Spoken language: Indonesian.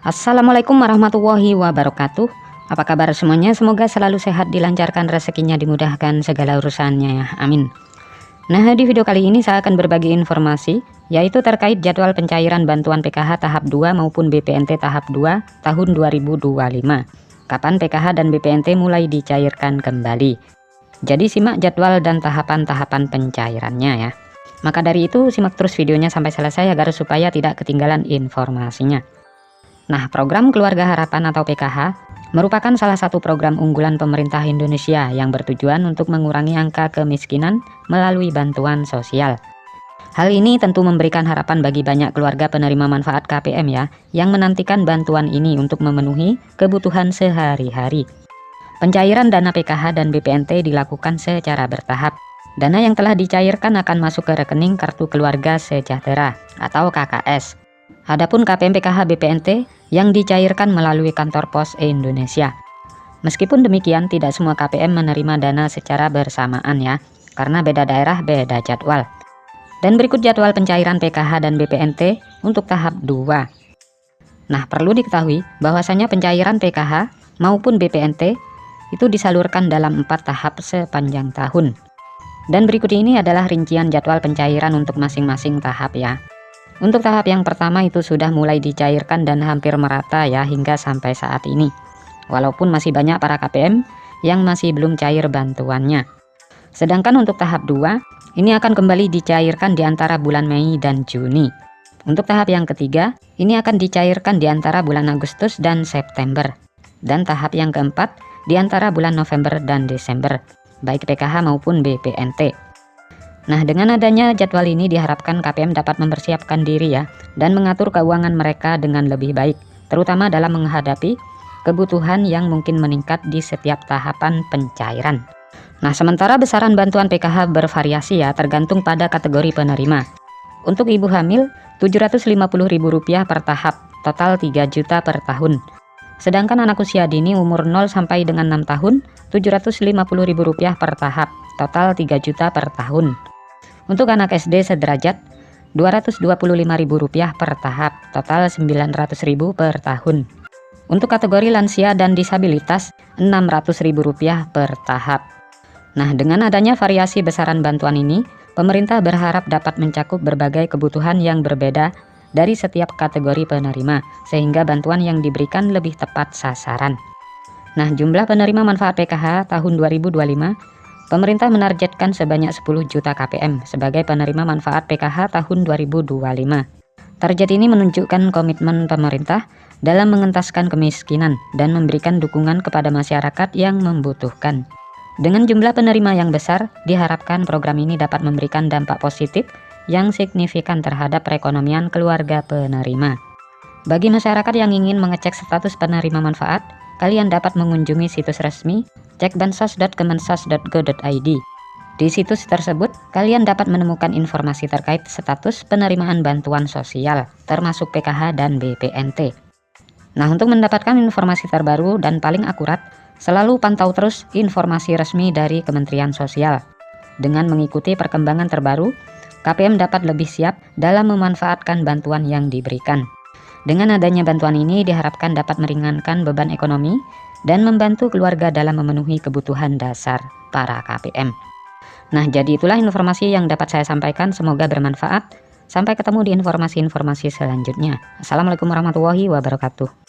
Assalamualaikum warahmatullahi wabarakatuh. Apa kabar semuanya? Semoga selalu sehat, dilancarkan rezekinya, dimudahkan segala urusannya ya. Amin. Nah, di video kali ini saya akan berbagi informasi yaitu terkait jadwal pencairan bantuan PKH tahap 2 maupun BPNT tahap 2 tahun 2025. Kapan PKH dan BPNT mulai dicairkan kembali. Jadi simak jadwal dan tahapan-tahapan pencairannya ya. Maka dari itu simak terus videonya sampai selesai agar supaya tidak ketinggalan informasinya. Nah, program Keluarga Harapan atau PKH merupakan salah satu program unggulan pemerintah Indonesia yang bertujuan untuk mengurangi angka kemiskinan melalui bantuan sosial. Hal ini tentu memberikan harapan bagi banyak keluarga penerima manfaat KPM ya, yang menantikan bantuan ini untuk memenuhi kebutuhan sehari-hari. Pencairan dana PKH dan BPNT dilakukan secara bertahap. Dana yang telah dicairkan akan masuk ke rekening Kartu Keluarga Sejahtera atau KKS. Adapun KPM PKH BPNT yang dicairkan melalui kantor pos Indonesia. Meskipun demikian, tidak semua KPM menerima dana secara bersamaan ya, karena beda daerah beda jadwal. Dan berikut jadwal pencairan PKH dan BPNT untuk tahap 2. Nah, perlu diketahui bahwasanya pencairan PKH maupun BPNT itu disalurkan dalam 4 tahap sepanjang tahun. Dan berikut ini adalah rincian jadwal pencairan untuk masing-masing tahap ya. Untuk tahap yang pertama itu sudah mulai dicairkan dan hampir merata ya hingga sampai saat ini. Walaupun masih banyak para KPM yang masih belum cair bantuannya. Sedangkan untuk tahap 2, ini akan kembali dicairkan di antara bulan Mei dan Juni. Untuk tahap yang ketiga, ini akan dicairkan di antara bulan Agustus dan September. Dan tahap yang keempat, di antara bulan November dan Desember, baik PKH maupun BPNT. Nah, dengan adanya jadwal ini diharapkan KPM dapat mempersiapkan diri ya, dan mengatur keuangan mereka dengan lebih baik, terutama dalam menghadapi kebutuhan yang mungkin meningkat di setiap tahapan pencairan. Nah, sementara besaran bantuan PKH bervariasi ya, tergantung pada kategori penerima. Untuk ibu hamil, Rp750.000 per tahap, total 3 juta per tahun. Sedangkan anak usia dini umur 0 sampai dengan 6 tahun, Rp750.000 per tahap, total 3 juta per tahun. Untuk anak SD sederajat, Rp225.000 per tahap, total Rp900.000 per tahun. Untuk kategori lansia dan disabilitas, Rp600.000 per tahap. Nah, dengan adanya variasi besaran bantuan ini, pemerintah berharap dapat mencakup berbagai kebutuhan yang berbeda dari setiap kategori penerima, sehingga bantuan yang diberikan lebih tepat sasaran. Nah, jumlah penerima manfaat PKH tahun 2025, pemerintah menargetkan sebanyak 10 juta KPM sebagai penerima manfaat PKH tahun 2025. Target ini menunjukkan komitmen pemerintah dalam mengentaskan kemiskinan dan memberikan dukungan kepada masyarakat yang membutuhkan. Dengan jumlah penerima yang besar, diharapkan program ini dapat memberikan dampak positif yang signifikan terhadap perekonomian keluarga penerima. Bagi masyarakat yang ingin mengecek status penerima manfaat, kalian dapat mengunjungi situs resmi cekbansos.kemensos.go.id. Di situs tersebut, kalian dapat menemukan informasi terkait status penerimaan bantuan sosial, termasuk PKH dan BPNT. Nah, untuk mendapatkan informasi terbaru dan paling akurat, selalu pantau terus informasi resmi dari Kementerian Sosial. Dengan mengikuti perkembangan terbaru, KPM dapat lebih siap dalam memanfaatkan bantuan yang diberikan. Dengan adanya bantuan ini diharapkan dapat meringankan beban ekonomi dan membantu keluarga dalam memenuhi kebutuhan dasar para KPM. Nah, jadi itulah informasi yang dapat saya sampaikan, semoga bermanfaat. Sampai ketemu di informasi-informasi selanjutnya. Assalamualaikum warahmatullahi wabarakatuh.